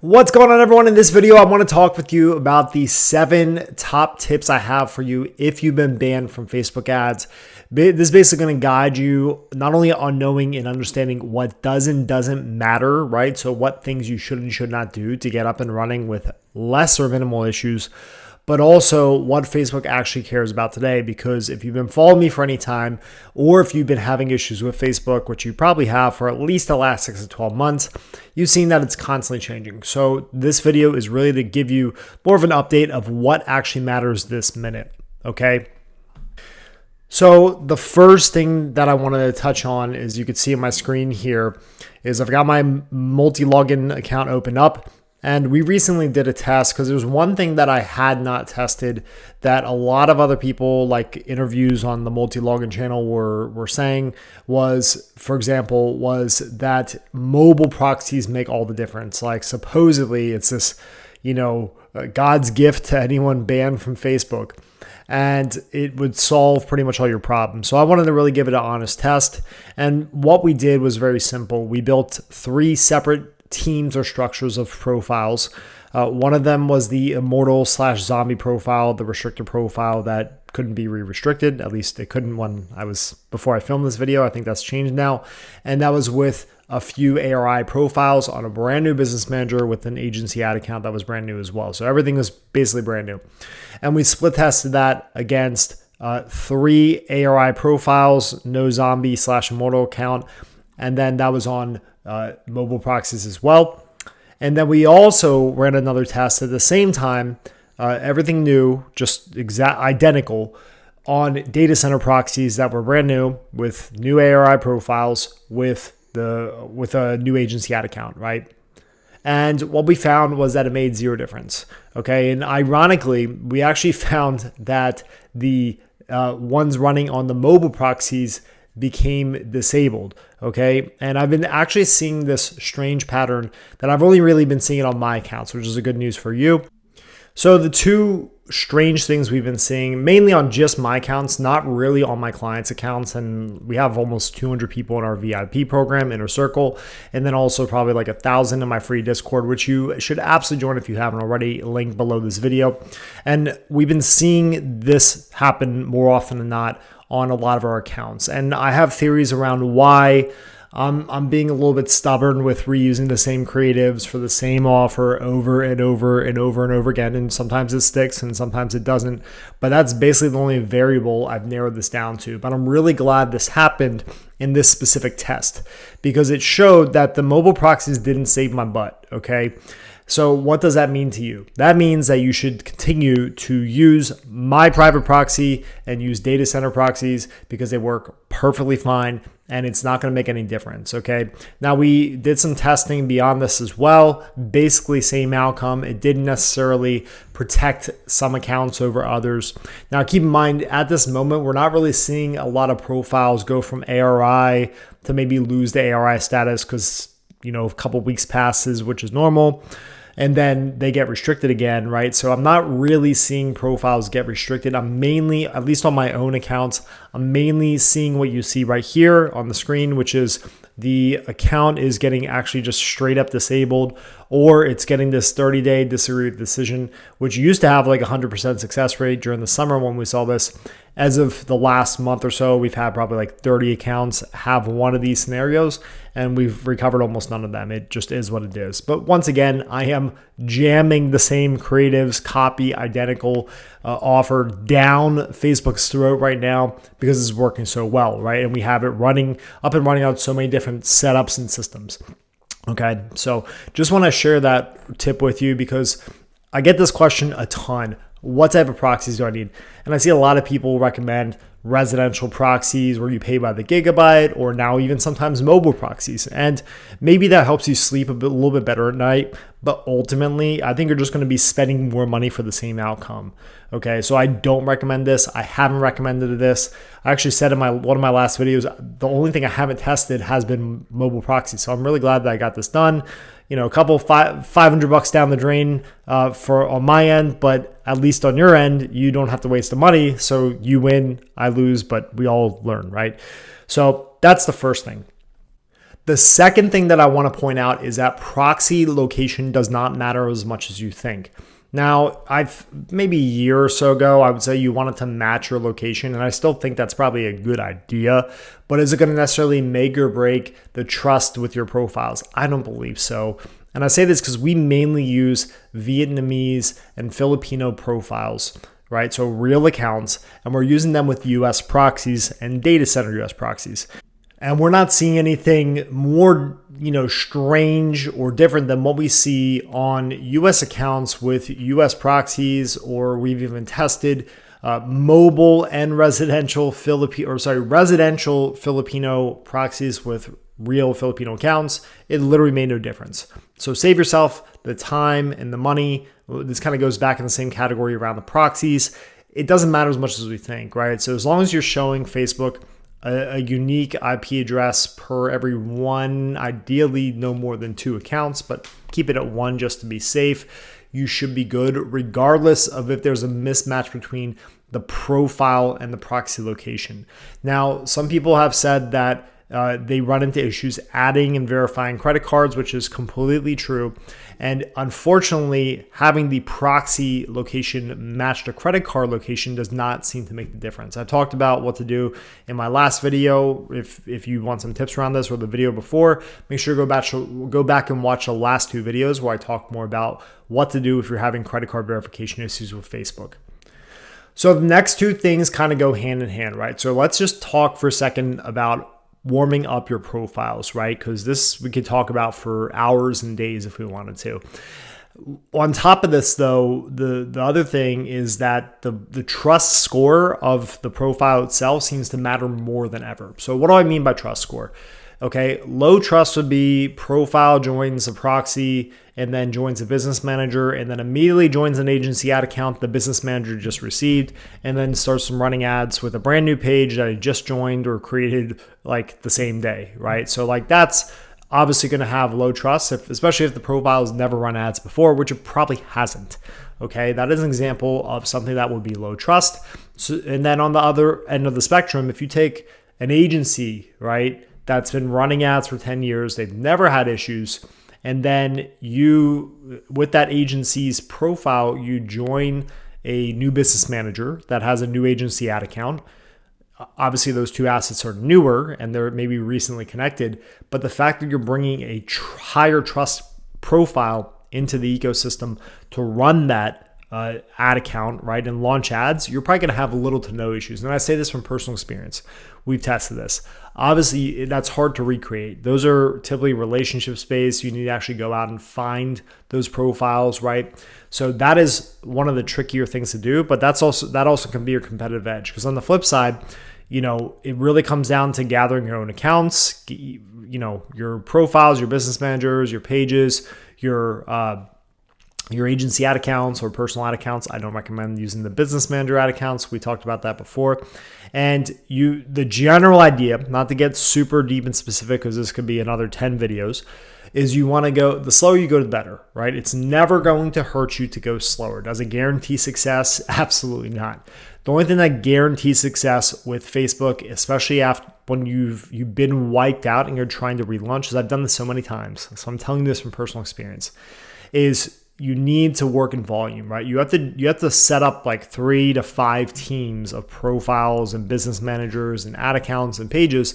What's going on, everyone? In this video, I want to talk with you about the 7 top tips I have for you if you've been banned from Facebook ads. This is basically going to guide you not only on knowing and understanding what does and doesn't matter, right? So what things you should and should not do to get up and running with less or minimal issues, but also what Facebook actually cares about today. Because if you've been following me for any time, or if you've been having issues with Facebook, which you probably have for at least the last 6 to 12 months, you've seen that it's constantly changing. So this video is really to give you more of an update of what actually matters this minute, okay? So the first thing that I wanted to touch on is, you can see on my screen here, is I've got my multi-login account open up. And we recently did a test because there's one thing that I had not tested that a lot of other people, like interviews on the multi-login channel, were saying was, for example, was that mobile proxies make all the difference. Like supposedly it's this, God's gift to anyone banned from Facebook, and it would solve pretty much all your problems. So I wanted to really give it an honest test. And what we did was very simple. We built 3 separate teams or structures of profiles. One of them was the immortal/zombie profile, the restricted profile that couldn't be re-restricted. At least it couldn't before I filmed this video. I think that's changed now. And that was with a few ARI profiles on a brand new business manager with an agency ad account that was brand new as well. So everything was basically brand new. And we split tested that against 3 ARI profiles, no zombie/immortal account. And then that was on mobile proxies as well. And then we also ran another test at the same time, everything new, just identical, on data center proxies that were brand new with new ARI profiles with a new agency ad account, right? And what we found was that it made 0 difference. Okay, and ironically, we actually found that the ones running on the mobile proxies became disabled. Okay, and I've been actually seeing this strange pattern that I've only really been seeing it on my accounts, which is a good news for you. So the 2 strange things we've been seeing, mainly on just my accounts, not really on my clients' accounts, and we have almost 200 people in our VIP program, Inner Circle, and then also probably like 1,000 in my free Discord, which you should absolutely join if you haven't already, link below this video. And we've been seeing this happen more often than not on a lot of our accounts. And I have theories around why. I'm being a little bit stubborn with reusing the same creatives for the same offer over and over and over and over again. And sometimes it sticks and sometimes it doesn't. But that's basically the only variable I've narrowed this down to. But I'm really glad this happened in this specific test, because it showed that the mobile proxies didn't save my butt, okay? So what does that mean to you? That means that you should continue to use my private proxy and use data center proxies, because they work perfectly fine and it's not going to make any difference, okay? Now, we did some testing beyond this as well. Basically same outcome. It didn't necessarily protect some accounts over others. Now, keep in mind, at this moment, we're not really seeing a lot of profiles go from ARI to maybe lose the ARI status because, a couple weeks passes, which is normal, and then they get restricted again, right? So I'm not really seeing profiles get restricted. I'm mainly, at least on my own accounts, I'm mainly seeing what you see right here on the screen, which is the account is getting actually just straight up disabled, or it's getting this 30-day disagree with decision, which used to have like 100% success rate during the summer when we saw this. As of the last month or so, we've had probably like 30 accounts have one of these scenarios, and we've recovered almost none of them. It just is what it is. But once again, I am jamming the same creatives, copy, identical offer down Facebook's throat right now because it's working so well, right? And we have it up and running on so many different setups and systems. Okay, so just want to share that tip with you because I get this question a ton. What type of proxies do I need? And I see a lot of people recommend residential proxies where you pay by the gigabyte, or now even sometimes mobile proxies. And maybe that helps you sleep a little bit better at night. But ultimately, I think you're just going to be spending more money for the same outcome. Okay, so I don't recommend this. I haven't recommended this. I actually said in one of my last videos, the only thing I haven't tested has been mobile proxies. So I'm really glad that I got this done. A couple $500 down the drain on my end, but at least on your end, you don't have to waste the money. So you win, I lose, but we all learn, right? So that's the first thing. The second thing that I want to point out is that proxy location does not matter as much as you think. Now, maybe a year or so ago, I would say you wanted to match your location, and I still think that's probably a good idea, but is it going to necessarily make or break the trust with your profiles? I don't believe so. And I say this because we mainly use Vietnamese and Filipino profiles, right? So real accounts, and we're using them with US proxies and data center US proxies. And we're not seeing anything more, strange or different than what we see on US accounts with US proxies, or we've even tested mobile and residential Filipino proxies with real Filipino accounts. It literally made no difference. So save yourself the time and the money. This kind of goes back in the same category around the proxies. It doesn't matter as much as we think, right? So as long as you're showing Facebook a unique IP address per every one, ideally no more than 2 accounts, but keep it at 1 just to be safe, you should be good regardless of if there's a mismatch between the profile and the proxy location. Now, some people have said that they run into issues adding and verifying credit cards, which is completely true. And unfortunately, having the proxy location match the credit card location does not seem to make the difference. I talked about what to do in my last video. If you want some tips around this, or the video before, make sure to go back and watch the last 2 videos where I talk more about what to do if you're having credit card verification issues with Facebook. So the next 2 things kind of go hand in hand, right? So let's just talk for a second about warming up your profiles, right? Because this we could talk about for hours and days if we wanted to. On top of this, though, the other thing is that the trust score of the profile itself seems to matter more than ever. So what do I mean by trust score? Okay, low trust would be profile joins a proxy and then joins a business manager and then immediately joins an agency ad account the business manager just received, and then starts some running ads with a brand new page that I just joined or created like the same day, right? So like that's obviously going to have low trust, especially if the profile has never run ads before, which it probably hasn't. Okay, that is an example of something that would be low trust. So, and then on the other end of the spectrum, if you take an agency, right, that's been running ads for 10 years, they've never had issues, and then you, with that agency's profile, you join a new business manager that has a new agency ad account. Obviously, those 2 assets are newer and they're maybe recently connected, but the fact that you're bringing a higher trust profile into the ecosystem to run that ad account, right, and launch ads, you're probably going to have little to no issues. And I say this from personal experience. We've tested this. Obviously, that's hard to recreate. Those are typically relationship based. You need to actually go out and find those profiles, right? So that is one of the trickier things to do, but that also can be your competitive edge. Because on the flip side, it really comes down to gathering your own accounts, your profiles, your business managers, your pages, your agency ad accounts or personal ad accounts. I don't recommend using the business manager ad accounts. We talked about that before. And the general idea, not to get super deep and specific because this could be another 10 videos, is you want to go, the slower you go, the better, right? It's never going to hurt you to go slower. Does it guarantee success? Absolutely not. The only thing that guarantees success with Facebook, especially after when you've been wiped out and you're trying to relaunch, because I've done this so many times, so I'm telling you this from personal experience, is you need to work in volume, right? You have to set up like 3 to 5 teams of profiles and business managers and ad accounts and pages,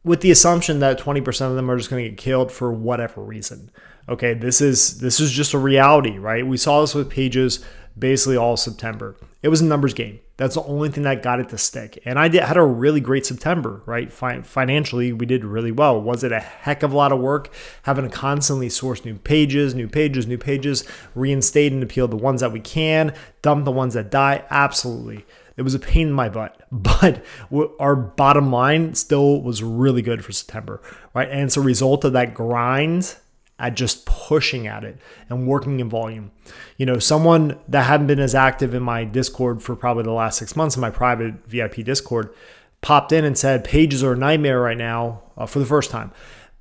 with the assumption that 20% of them are just going to get killed for whatever reason. Okay, this is just a reality, right? We saw this with pages basically all September. It was a numbers game. That's the only thing that got it to stick. And I had a really great September, right? Financially, we did really well. Was it a heck of a lot of work having to constantly source new pages, reinstate and appeal the ones that we can, dump the ones that die? Absolutely. It was a pain in my butt, but our bottom line still was really good for September, right? And it's a result of that grind at just pushing at it and working in volume. Someone that hadn't been as active in my Discord for probably the last 6 months in my private VIP Discord popped in and said, pages are a nightmare right now for the first time.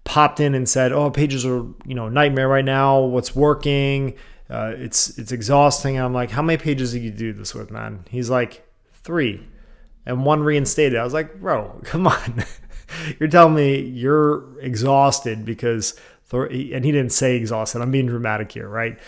Popped in and said, oh, pages are, a nightmare right now. What's working? It's exhausting. And I'm like, how many pages did you do this with, man? He's like, 3 and 1 reinstated. I was like, bro, come on. You're telling me you're exhausted because, and he didn't say exhausted. I'm being dramatic here, right?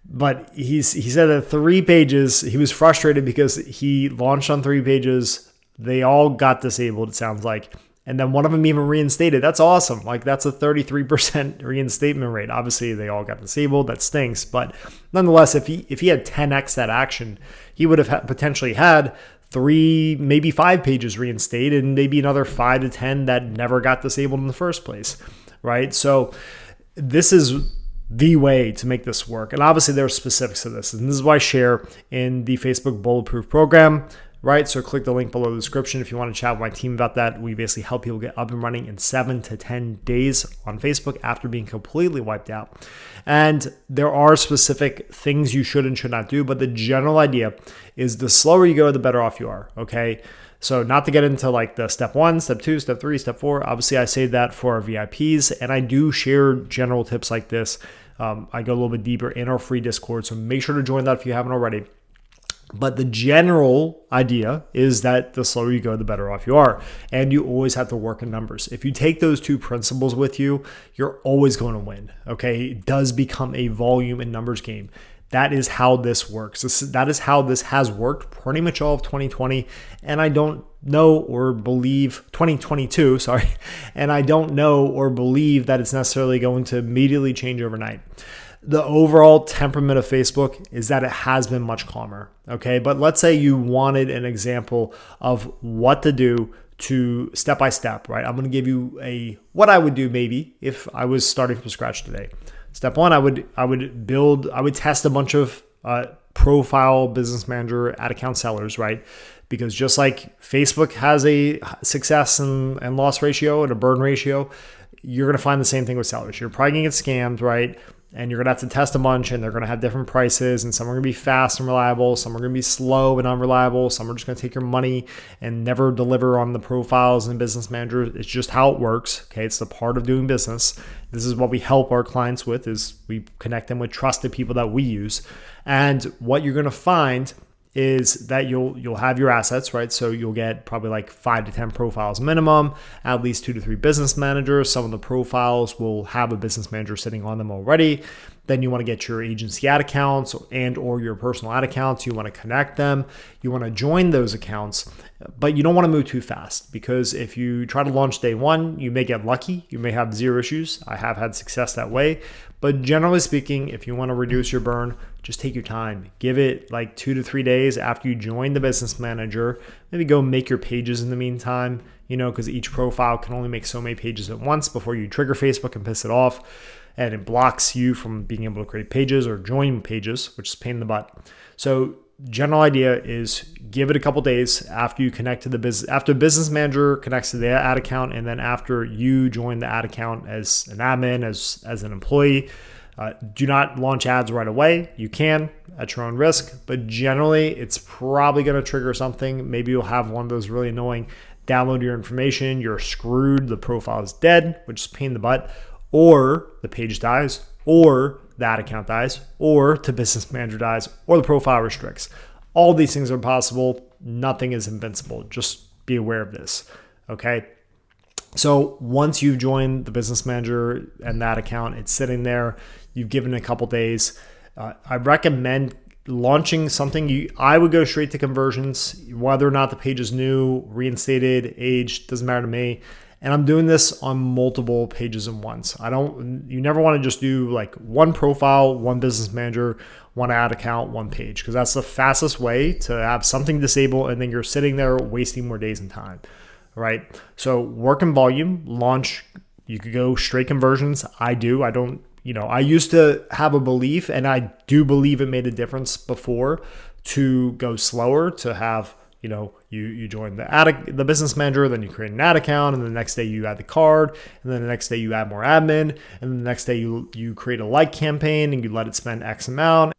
But he said that 3 pages, he was frustrated because he launched on 3 pages. They all got disabled, it sounds like. And then one of them even reinstated. That's awesome. Like, that's a 33% reinstatement rate. Obviously, they all got disabled. That stinks. But nonetheless, if he had 10x that action, he would have potentially had 3, maybe 5 pages reinstated, and maybe another 5 to 10 that never got disabled in the first place, right? So this is the way to make this work. And obviously, there are specifics to this. And this is why I share in the Facebook Bulletproof program, right? So click the link below the description if you want to chat with my team about that. We basically help people get up and running in 7 to 10 days on Facebook after being completely wiped out. And there are specific things you should and should not do, but the general idea is the slower you go, the better off you are, okay? So not to get into like the step 1, step 2, step 3, step 4. Obviously, I say that for our VIPs, and I do share general tips like this. I go a little bit deeper in our free Discord, so make sure to join that if you haven't already. But the general idea is that the slower you go, the better off you are. And you always have to work in numbers. If you take those 2 principles with you, you're always going to win. Okay. It does become a volume and numbers game. That is how this works. That is how this has worked pretty much all of 2020. And I don't know or believe 2022, sorry. And I don't know or believe that it's necessarily going to immediately change overnight. The overall temperament of Facebook is that it has been much calmer, okay? But let's say you wanted an example of what to do to step by step, right? I'm going to give you what I would do maybe if I was starting from scratch today. Step 1, I would test a bunch of profile business manager ad account sellers, right? Because just like Facebook has a success and loss ratio and a burn ratio, you're going to find the same thing with sellers. You're probably going to get scammed, right? And you're going to have to test a bunch, and they're going to have different prices, and some are going to be fast and reliable, some are going to be slow and unreliable, some are just going to take your money and never deliver on the profiles and business manager. It's just how it works, okay? It's the part of doing business. This is what we help our clients with, is we connect them with trusted people that we use. And what you're going to find is that you'll have your assets, right? So you'll get probably like 5 to 10 profiles minimum, at least 2 to 3 business managers. Some of the profiles will have a business manager sitting on them already. Then you want to get your agency ad accounts and or your personal ad accounts. You want to connect them. You want to join those accounts, but you don't want to move too fast, because if you try to launch day 1, you may get lucky. You may have 0 issues. I have had success that way. But generally speaking, if you want to reduce your burn, just take your time. Give it like 2 to 3 days after you join the business manager. Maybe go make your pages in the meantime, because each profile can only make so many pages at once before you trigger Facebook and piss it off. And it blocks you from being able to create pages or join pages, which is a pain in the butt. So general idea is give it a couple days after you connect to the business, after business manager connects to the ad account, and then after you join the ad account as an admin, as an employee. Do not launch ads right away. You can at your own risk, but generally it's probably going to trigger something. Maybe you'll have one of those really annoying download your information, you're screwed, the profile is dead, which is a pain in the butt, or the page dies, or the ad account dies, or the business manager dies, or the profile restricts. All these things are possible. Nothing is invincible. Just be aware of this, okay? So once you've joined the business manager and that account, it's sitting there, you've given it a couple days. I recommend launching something. I would go straight to conversions, whether or not the page is new, reinstated, aged, doesn't matter to me. And I'm doing this on multiple pages at once. You never want to just do like one profile, one business manager, one ad account, one page, because that's the fastest way to have something disabled and then you're sitting there wasting more days and time, right? So work in volume, launch, you could go straight conversions. I used to have a belief, and I do believe it made a difference before, to go slower, to have, you join the business manager, then you create an ad account, and the next day you add the card, and then the next day you add more admin, and then the next day you create a like campaign and you let it spend X amount.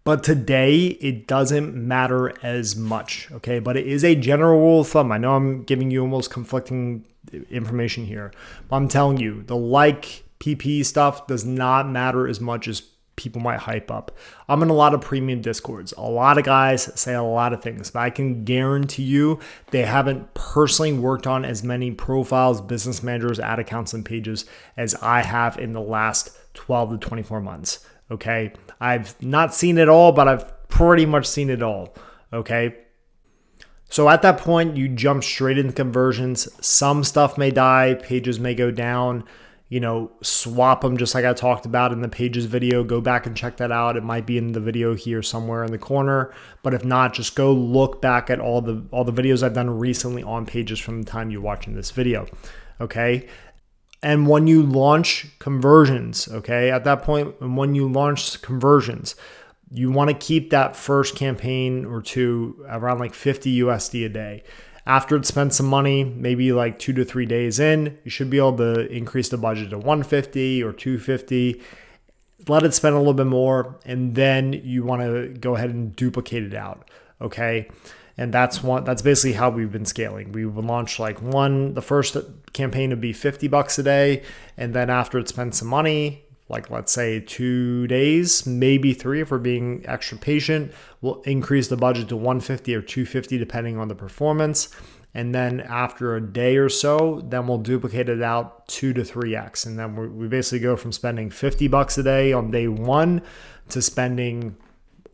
But today it doesn't matter as much, okay? But it is a general rule of thumb. I know I'm giving you almost conflicting information here, but I'm telling you, the like PP stuff does not matter as much as people might hype up. I'm in a lot of premium discords. A lot of guys say a lot of things, but I can guarantee you they haven't personally worked on as many profiles, business managers, ad accounts, and pages as I have in the last 12 to 24 months. Okay. I've not seen it all, but I've pretty much seen it all. Okay. So at that point, you jump straight into conversions. Some stuff may die, pages may go down, swap them just like I talked about in the pages video. Go back and check that out. It might be in the video here somewhere in the corner, but if not, just go look back at all the videos I've done recently on pages from the time you're watching this video. Okay. And when you launch conversions, okay, at that point, when you launch conversions, you want to keep that first campaign or two around like 50 USD a day. After it spent some money, maybe like 2 to 3 days in, you should be able to increase the budget to 150 or 250. Let it spend a little bit more, and then you want to go ahead and duplicate it out. Okay. And that's basically how we've been scaling. We would launch the first campaign would be $50 a day. And then after it spent some money, like let's say 2 days, maybe 3 if we're being extra patient, we'll increase the budget to 150 or 250 depending on the performance. And then after a day or so, then we'll duplicate it out 2 to 3x. And then we basically go from spending $50 a day on day one to spending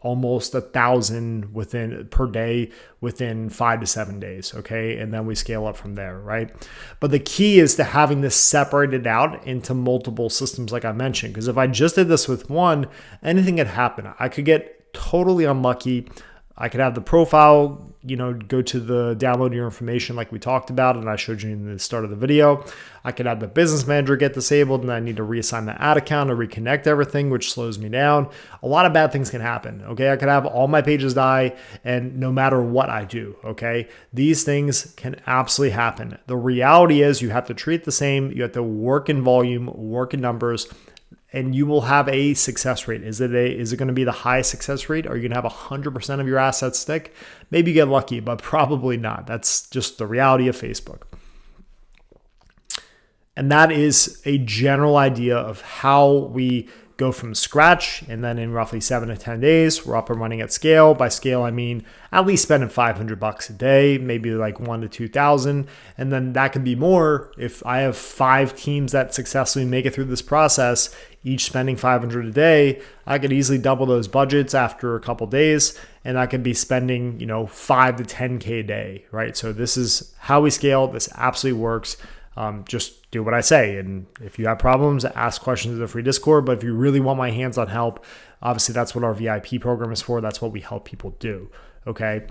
almost 1,000 per day within 5 to 7 days. Okay. And then we scale up from there. Right. But the key is to having this separated out into multiple systems, like I mentioned, because if I just did this with one, anything could happen. I could get totally unlucky. I could have the profile, go to the download your information like we talked about and I showed you in the start of the video. I could have the business manager get disabled and I need to reassign the ad account or reconnect everything, which slows me down. A lot of bad things can happen. Okay. I could have all my pages die and no matter what I do. Okay. These things can absolutely happen. The reality is you have to treat it the same. You have to work in volume, work in numbers, and you will have a success rate. Is it going to be the highest success rate? Are you going to have 100% of your assets stick? Maybe you get lucky, but probably not. That's just the reality of Facebook. And that is a general idea of how we go from scratch. And then in roughly 7 to 10 days, we're up and running at scale. By scale, I mean at least spending $500 a day, maybe like 1 to 2,000. And then that could be more if I have 5 teams that successfully make it through this process, each spending $500 a day. I could easily double those budgets after a couple days, and I could be spending, 5 to 10K a day, right? So this is how we scale. This absolutely works. Just do what I say. And if you have problems, ask questions in the free Discord. But if you really want my hands-on help, obviously that's what our VIP program is for. That's what we help people do. Okay.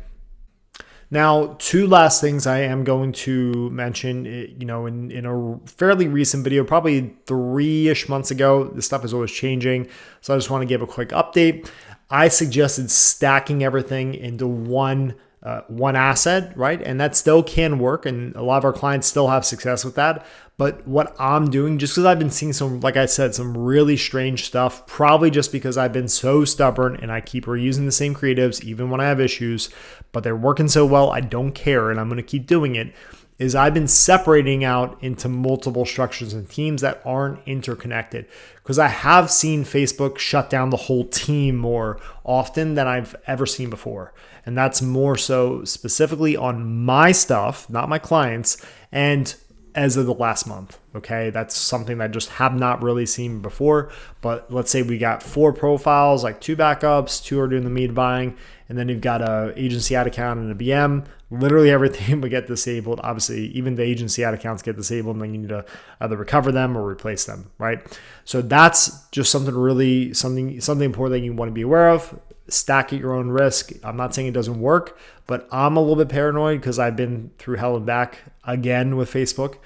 Now, 2 last things I am going to mention, in a fairly recent video, probably 3-ish months ago. This stuff is always changing. So I just want to give a quick update. I suggested stacking everything into one asset, right? And that still can work. And a lot of our clients still have success with that. But what I'm doing, just because I've been seeing some, like I said, some really strange stuff, probably just because I've been so stubborn and I keep reusing the same creatives, even when I have issues, but they're working so well, I don't care. And I'm going to keep doing it. Is I've been separating out into multiple structures and teams that aren't interconnected, because I have seen Facebook shut down the whole team more often than I've ever seen before. And that's more so specifically on my stuff, not my clients, and as of the last month. Okay, that's something that I just have not really seen before. But let's say we got 4 profiles, like 2 backups, 2 are doing the media buying, and then you've got a agency ad account and a BM. Literally everything would get disabled. Obviously, even the agency ad accounts get disabled, and then you need to either recover them or replace them, right? So that's just something important that you want to be aware of. Stack at your own risk. I'm not saying it doesn't work, but I'm a little bit paranoid because I've been through hell and back again with Facebook,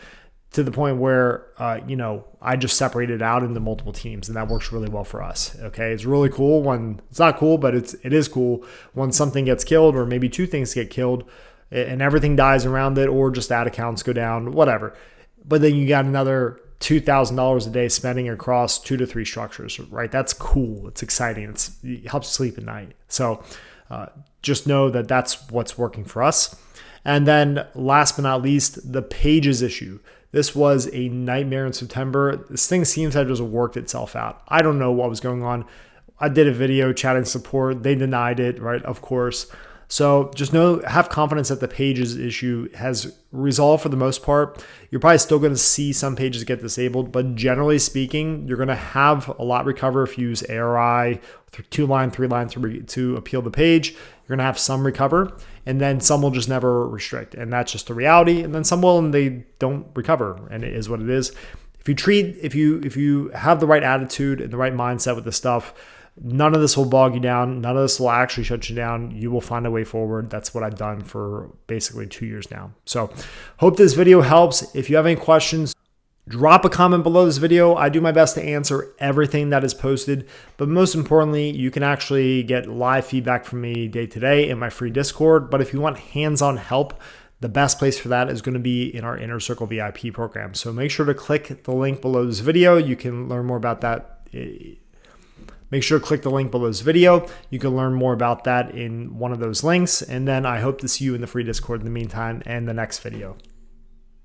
to the point where, I just separated out into multiple teams, and that works really well for us. Okay. It's really cool when it's not cool, but it is cool when something gets killed, or maybe 2 things get killed and everything dies around it, or just ad accounts go down, whatever. But then you got another $2,000 a day spending across 2 to 3 structures, right? That's cool. It's exciting. It helps sleep at night. So just know that that's what's working for us. And then last but not least, the pages issue. This was a nightmare in September. This thing seems to have just worked itself out. I don't know what was going on. I did a video chatting support. They denied it, right? Of course. So just have confidence that the pages issue has resolved for the most part. You're probably still going to see some pages get disabled, but generally speaking, you're going to have a lot recover if you use ARI, 2-line, 3-line to appeal the page. You're going to have some recover, and then some will just never restrict. And that's just the reality. And then some will, and they don't recover, and it is what it is. If you have the right attitude and the right mindset with this stuff, none of this will bog you down. None of this will actually shut you down. You will find a way forward. That's what I've done for basically 2 years now. So hope this video helps. If you have any questions, drop a comment below this video. I do my best to answer everything that is posted, but most importantly, you can actually get live feedback from me day to day in my free Discord. But if you want hands-on help, the best place for that is going to be in our Inner Circle VIP program. So make sure to click the link below this video. You can learn more about that. Make sure to click the link below this video. You can learn more about that in one of those links. And then I hope to see you in the free Discord in the meantime and the next video.